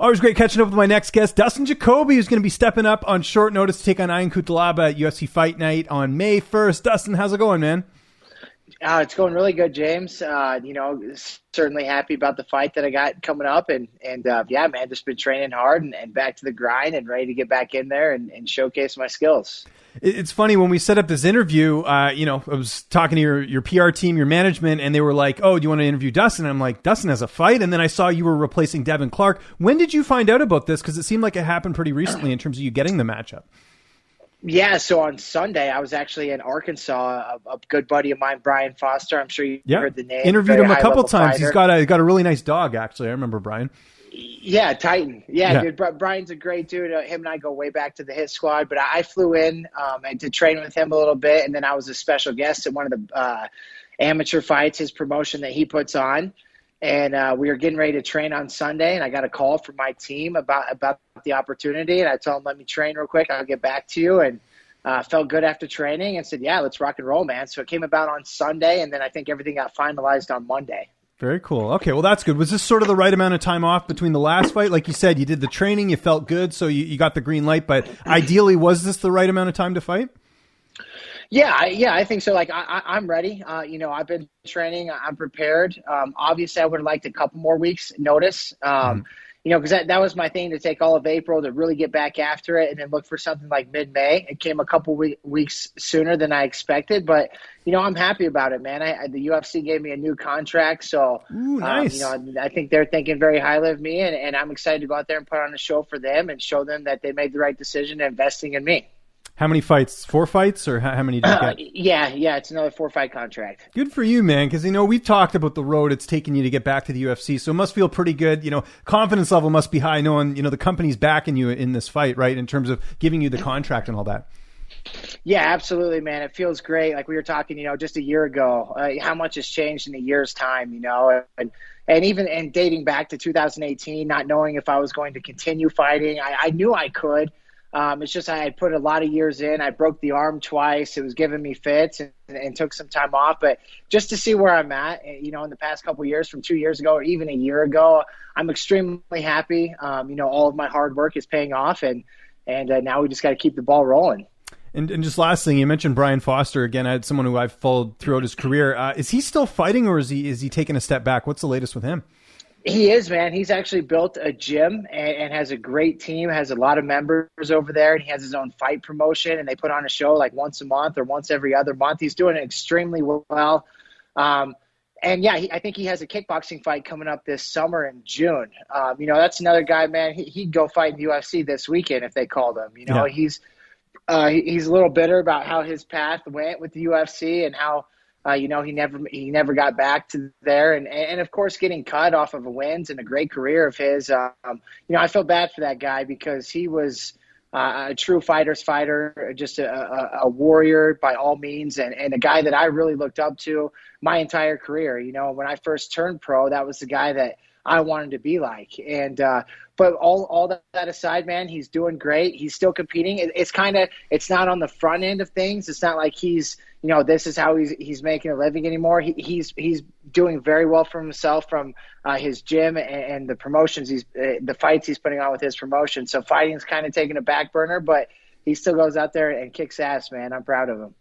Always great catching up with my next guest, Dustin Jacoby, who's going to be stepping up on short notice to take on Ion Cutelaba at UFC Fight Night on May 1st. Dustin, how's it going, man? It's going really good, James. Certainly happy about the fight that I got coming up. And yeah, man, just been training hard and back to the grind and ready to get back in there and showcase my skills. It's funny, when we set up this interview, I was talking to your PR team, your management, and they were like, oh, do you want to interview Dustin? And I'm like, Dustin has a fight? And then I saw you were replacing Devin Clark. When did you find out about this? Because it seemed like it happened pretty recently in terms of you getting the matchup. Yeah, so on Sunday, I was actually in Arkansas. A good buddy of mine, Brian Foster, I'm sure you heard the name. Interviewed him a couple times. Fighter. He's got a really nice dog, actually. I remember Brian. Yeah, Titan. Yeah. Dude, Brian's a great dude. Him and I go way back to the Hit Squad. But I flew in and to train with him a little bit, and then I was a special guest at one of the amateur fights, his promotion that he puts on. And we were getting ready to train on Sunday, and I got a call from my team about the opportunity. And I told them, let me train real quick. I'll get back to you. And felt good after training and said, yeah, let's rock and roll, man. So it came about on Sunday, and then I think everything got finalized on Monday. Very cool. Okay, well, that's good. Was this sort of the right amount of time off between the last fight? Like you said, you did the training, you felt good, so you got the green light. But ideally, was this the right amount of time to fight? Yeah, I think so. Like, I'm ready. I've been training. I'm prepared. Obviously, I would have liked a couple more weeks notice. Because that was my thing, to take all of April to really get back after it and then look for something like mid-May. It came a couple weeks sooner than I expected, but, I'm happy about it, man. The UFC gave me a new contract, so, Ooh, nice. I think they're thinking very highly of me, and I'm excited to go out there and put on a show for them and show them that they made the right decision investing in me. How many fights? 4 fights, or how many did you get? Yeah, it's another 4-fight contract. Good for you, man, because, we've talked about the road it's taken you to get back to the UFC, so it must feel pretty good. Confidence level must be high knowing, the company's backing you in this fight, right, in terms of giving you the contract and all that. Yeah, absolutely, man. It feels great. Like we were talking, just a year ago, how much has changed in a year's time, and even dating back to 2018, not knowing if I was going to continue fighting. I knew I could. It's just I had put a lot of years in. I broke the arm twice. It was giving me fits and took some time off. But just to see where I'm at, in the past couple of years, from 2 years ago or even a year ago, I'm extremely happy. All of my hard work is paying off, and now we just got to keep the ball rolling. And just last thing, you mentioned Brian Foster again. I had someone who I've followed throughout his career. Is he still fighting, or is he taking a step back? What's the latest with him? He is, man. He's actually built a gym and has a great team, has a lot of members over there, and he has his own fight promotion, and they put on a show like once a month or once every other month. He's doing extremely well. And yeah, I think he has a kickboxing fight coming up this summer in June. That's another guy, man. He'd go fight in the UFC this weekend if they called him. He's a little bitter about how his path went with the UFC and how, he never got back to there. And of course, getting cut off of a wins and a great career of his, I feel bad for that guy because he was a true fighter's fighter, just a warrior by all means, and a guy that I really looked up to my entire career. When I first turned pro, that was the guy that I wanted to be like. And but all that aside, man, he's doing great. He's still competing. It's not on the front end of things. It's not like he's, this is how he's making a living anymore. He's doing very well for himself from his gym and the promotions the fights he's putting on with his promotion. So fighting's kind of taking a back burner, but he still goes out there and kicks ass, man. I'm proud of him.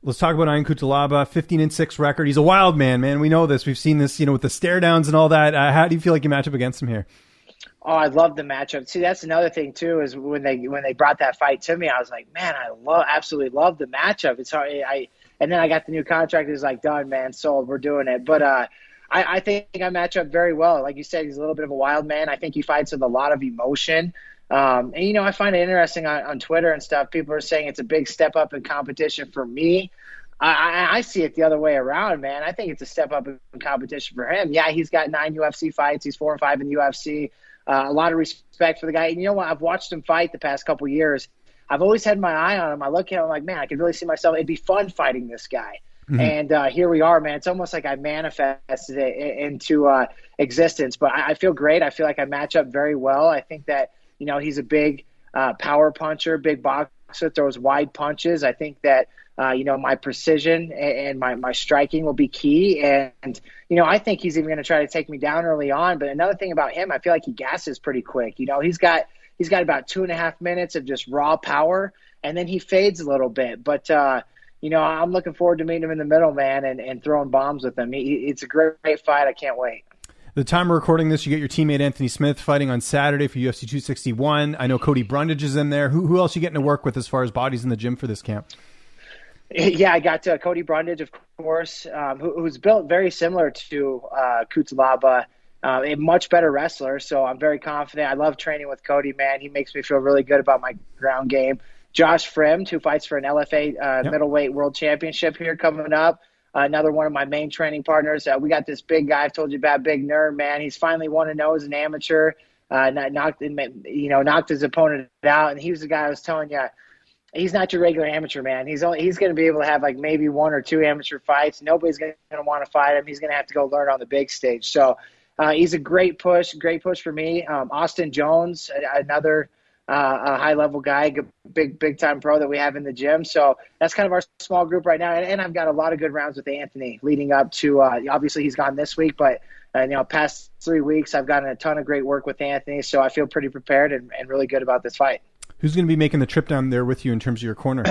Let's talk about Ion Cutelaba, 15-6 record. He's a wild man. We know this. We've seen this, with the stare downs and all that. How do you feel like you match up against him here? Oh, I love the matchup. See, that's another thing too. Is when they brought that fight to me, I was like, man, absolutely love the matchup. It's hard. And then I got the new contract. It was like, done, man, sold. We're doing it. But I think I match up very well. Like you said, he's a little bit of a wild man. I think he fights with a lot of emotion. And I find it interesting on Twitter and stuff. People are saying it's a big step up in competition for me. I see it the other way around, man. I think it's a step up in competition for him. Yeah, he's got 9 UFC fights. He's 4-5 in the UFC. A lot of respect for the guy. And you know what? I've watched him fight the past couple of years. I've always had my eye on him. I look at him, I'm like, man, I could really see myself. It'd be fun fighting this guy. Mm-hmm. And here we are, man. It's almost like I manifested it into existence. But I feel great. I feel like I match up very well. I think that, he's a big power puncher, big boxer. boxer, throws wide punches. I think that, my precision and my striking will be key. And, I think he's even going to try to take me down early on. But another thing about him, I feel like he gasses pretty quick. He's got about 2.5 minutes of just raw power, and then he fades a little bit. But, I'm looking forward to meeting him in the middle, man, and throwing bombs with him. It's a great fight. I can't wait. The time we're recording this, you get your teammate Anthony Smith fighting on Saturday for UFC 261. I know Cody Brundage is in there. Who else are you getting to work with as far as bodies in the gym for this camp? Yeah, I got Cody Brundage, of course, who's built very similar to Cutelaba, a much better wrestler. So I'm very confident. I love training with Cody, man. He makes me feel really good about my ground game. Josh Friend, who fights for an LFA middleweight world championship here coming up. Another one of my main training partners. We got this big guy I've told you about, Big Nerd, man. He's finally 1-0 as an amateur. Knocked his opponent out, and he was the guy I was telling you. He's not your regular amateur, man. He's going to be able to have like maybe 1 or 2 amateur fights. Nobody's going to want to fight him. He's going to have to go learn on the big stage. So he's a great push for me. Austin Jones, another a high-level guy, big-time pro that we have in the gym. So that's kind of our small group right now. And I've got a lot of good rounds with Anthony leading up to obviously he's gone this week, but past 3 weeks I've gotten a ton of great work with Anthony. So I feel pretty prepared and really good about this fight. Who's going to be making the trip down there with you in terms of your corner?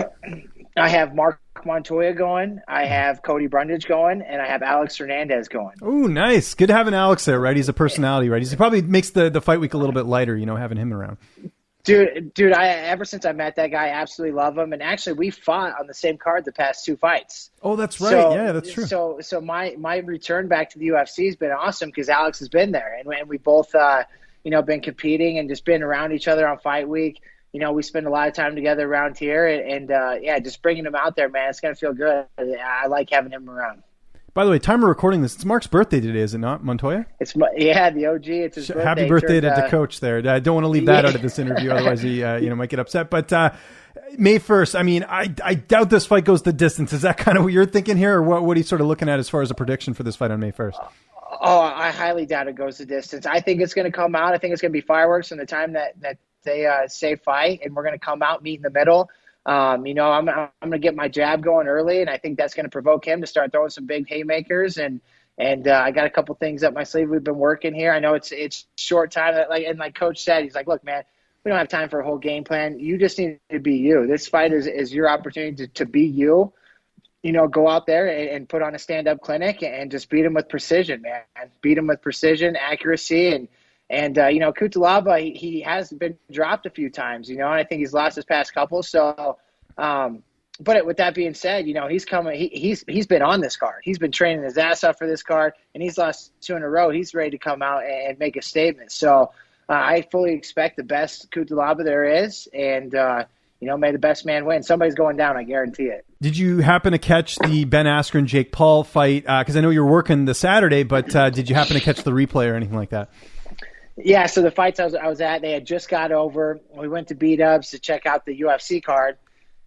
I have Mark Montoya going, I have Cody Brundage going, and I have Alex Hernandez going. Oh, nice. Good having Alex there, right? He's a personality, right? He probably makes the fight week a little bit lighter, having him around. Dude, I ever since I met that guy, I absolutely love him. And actually, we fought on the same card the past 2 fights. Oh, that's right. Yeah, that's true. So my return back to the UFC has been awesome because Alex has been there, and we both been competing and just been around each other on fight week. We spend a lot of time together around here, and just bringing him out there, man, it's gonna feel good. I like having him around. By the way, time of recording this, it's Mark's birthday today, is it not, Montoya? The OG. It's his birthday. Happy birthday to Coach there. I don't want to leave that out of this interview, otherwise he might get upset. But May 1st, I mean, I doubt this fight goes the distance. Is that kind of what you're thinking here, or what are you sort of looking at as far as a prediction for this fight on May 1st? Oh, I highly doubt it goes the distance. I think it's going to come out. I think it's going to be fireworks from the time that they say fight, and we're going to come out, meet in the middle. I'm going to get my jab going early, and I think that's going to provoke him to start throwing some big haymakers. And I got a couple things up my sleeve we've been working here. I know it's short time. Like Coach said, he's like, look, man, we don't have time for a whole game plan. You just need to be you. This fight is your opportunity to be you. Go out there and put on a stand-up clinic and just beat him with precision, man. Beat him with precision, accuracy, and Cutelaba, he has been dropped a few times, and I think he's lost his past couple. So, but with that being said, he's coming. He's been on this card. He's been training his ass off for this card, and he's lost 2 in a row. He's ready to come out and make a statement. So, I fully expect the best Cutelaba there is, and may the best man win. Somebody's going down, I guarantee it. Did you happen to catch the Ben-Askren Jake Paul fight? Because I know you were working the Saturday, but did you happen to catch the replay or anything like that? Yeah, so the fights I was at, they had just got over. We went to B-Dubs to check out the UFC card.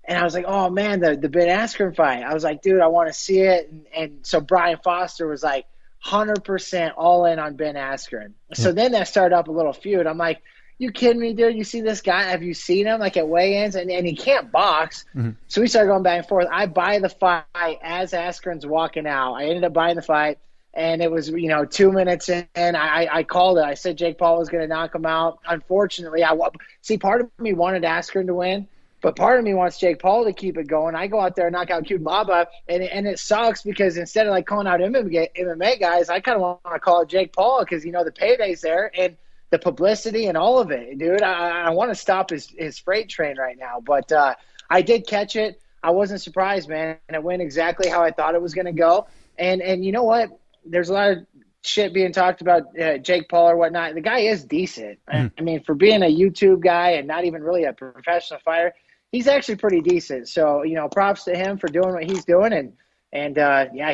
And I was like, oh, man, the Ben-Askren fight. I was like, dude, I want to see it. And so Brian Foster was like 100% all in on Ben-Askren. So then that started up a little feud. I'm like, you kidding me, dude? You see this guy? Have you seen him like at weigh-ins? And he can't box. Mm-hmm. So we started going back and forth. I buy the fight as Askren's walking out. I ended up buying the fight. And it was, 2 minutes in, I called it. I said Jake Paul was going to knock him out. Unfortunately, part of me wanted Askren to win, but part of me wants Jake Paul to keep it going. I go out there and knock out Cutelaba, and it sucks because instead of calling out MMA guys, I kind of want to call it Jake Paul because, the payday's there and the publicity and all of it. Dude, I want to stop his freight train right now. But I did catch it. I wasn't surprised, man, and it went exactly how I thought it was going to go. And you know what? There's a lot of shit being talked about Jake Paul or whatnot. The guy is decent. I mean, for being a YouTube guy and not even really a professional fighter, he's actually pretty decent. So, props to him for doing what he's doing. And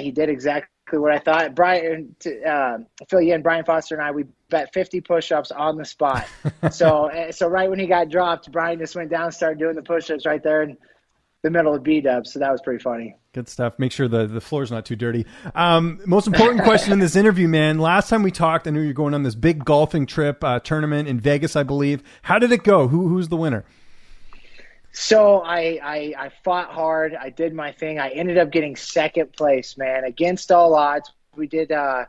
he did exactly what I thought. Brian, to fill you in, Brian Foster and I, we bet 50 push-ups on the spot. So right when he got dropped, Brian just went down and started doing the push-ups right there in the middle of B-Dubs. So that was pretty funny. Good stuff. Make sure the floor's not too dirty. Most important question in this interview, man. Last time we talked, I knew you're going on this big golfing trip tournament in Vegas, I believe. How did it go? Who's the winner? So I fought hard. I did my thing. I ended up getting second place, man, against all odds. We did Stableford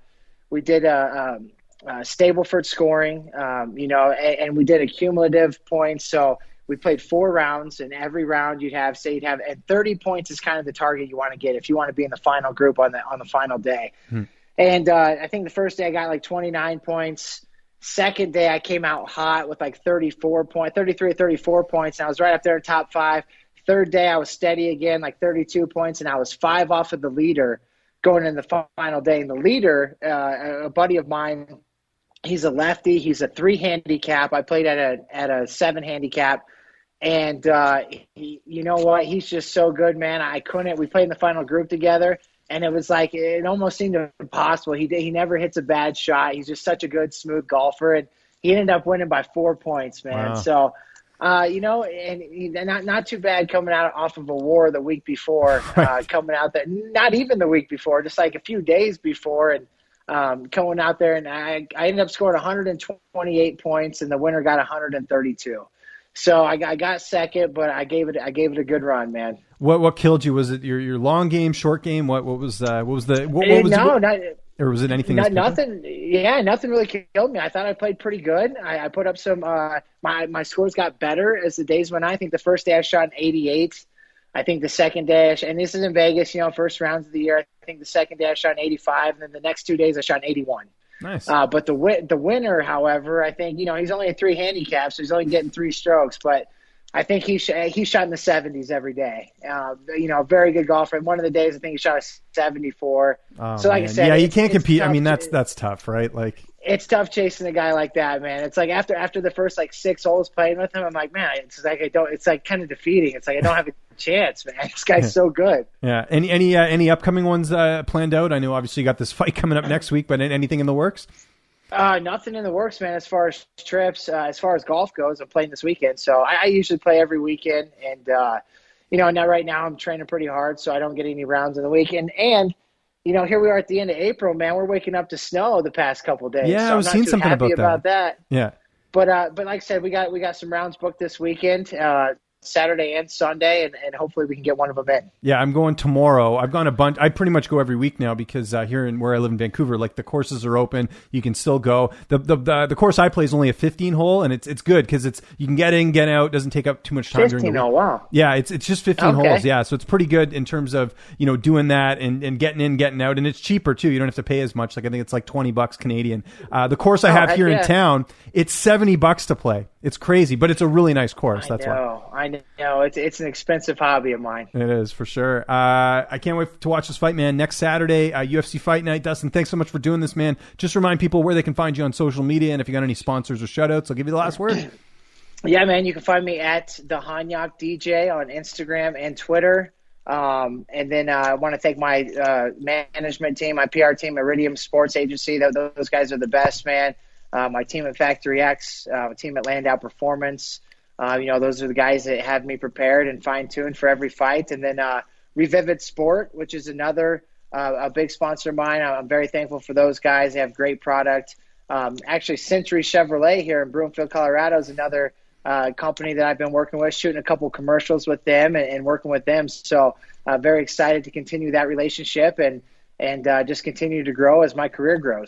scoring, and we did a cumulative points. So we played 4 rounds, and every round and 30 points is kind of the target you want to get if you want to be in the final group on the final day. And I think the first day I got like 29 points. Second day I came out hot with like 33 or 34 points, and I was right up there in top 5. Third day I was steady again, like 32 points, and I was 5 off of the leader going in the final day. And the leader, a buddy of mine, he's a lefty. He's a 3 handicap. I played at a 7 handicap. And you know what? He's just so good, man. We played in the final group together, and it was like, it almost seemed impossible. He never hits a bad shot. He's just such a good, smooth golfer. And he ended up winning by 4 points, man. Wow. So, and not too bad coming out off of a war the week before, coming out there, not even the week before, just like a few days before. And going out there, and I ended up scoring 128 points, and the winner got 132. So I got second, but I gave it a good run, man. What killed you? Was it your long game, short game? Or was it anything? Nothing. Yeah, nothing really killed me. I thought I played pretty good. I put up some. My scores got better as the days went on. I think the first day I shot an 88. I think the second day, and this is in Vegas, first rounds of the year. I think the second day I shot an 85, and then the next 2 days I shot an 81. Nice. But the winner, however, I think, he's only a 3 handicap, so he's only getting 3 strokes. But I think he shot in the 70s every day. Very good golfer. And one of the days, I think he shot a 74. Oh, so like man. I said, you can't compete. I mean, that's tough, right? Like, it's tough chasing a guy like that, man. It's like after the first like 6 holes playing with him, I'm like, man, it's like kind of defeating. It's like I don't have a chance, man. This guy's so good. Yeah. Any upcoming ones planned out? I know obviously you got this fight coming up next week, but anything in the works? Nothing in the works, man. As far as trips, as far as golf goes, I'm playing this weekend, so I usually play every weekend, and now right now I'm training pretty hard, so I don't get any rounds in the weekend. And here we are at the end of April, man. We're waking up to snow the past couple of days. Yeah, so I was seeing something about that. Yeah, but like I said, we got some rounds booked this weekend. Saturday and Sunday, and hopefully we can get one of them in. Yeah, I'm going tomorrow. I've gone a bunch. I pretty much go every week now because here where I live in Vancouver, like the courses are open. You can still go. The course I play is only a 15 hole, and it's good because you can get in, get out. Doesn't take up too much time. 15, during the week. Oh wow. Yeah, it's just 15 holes. Yeah, so it's pretty good in terms of doing that and getting in, getting out, and it's cheaper too. You don't have to pay as much. Like I think it's like $20 Canadian. The course I have here in town, it's $70 to play. It's crazy, but it's a really nice course. That's why. I know. It's an expensive hobby of mine. It is, for sure. I can't wait to watch this fight, man. Next Saturday, UFC Fight Night. Dustin, thanks so much for doing this, man. Just remind people where they can find you on social media, and if you got any sponsors or shout-outs, I'll give you the last word. Yeah, man, you can find me at the Hanyak DJ on Instagram and Twitter. And then I want to thank my management team, my PR team, Iridium Sports Agency. Those guys are the best, man. My team at Factory X, my team at Landau Performance. Those are the guys that have me prepared and fine-tuned for every fight. And then Revivid Sport, which is another a big sponsor of mine. I'm very thankful for those guys. They have great product. Actually, Century Chevrolet here in Broomfield, Colorado is another company that I've been working with, shooting a couple commercials with them and working with them. So very excited to continue that relationship and just continue to grow as my career grows.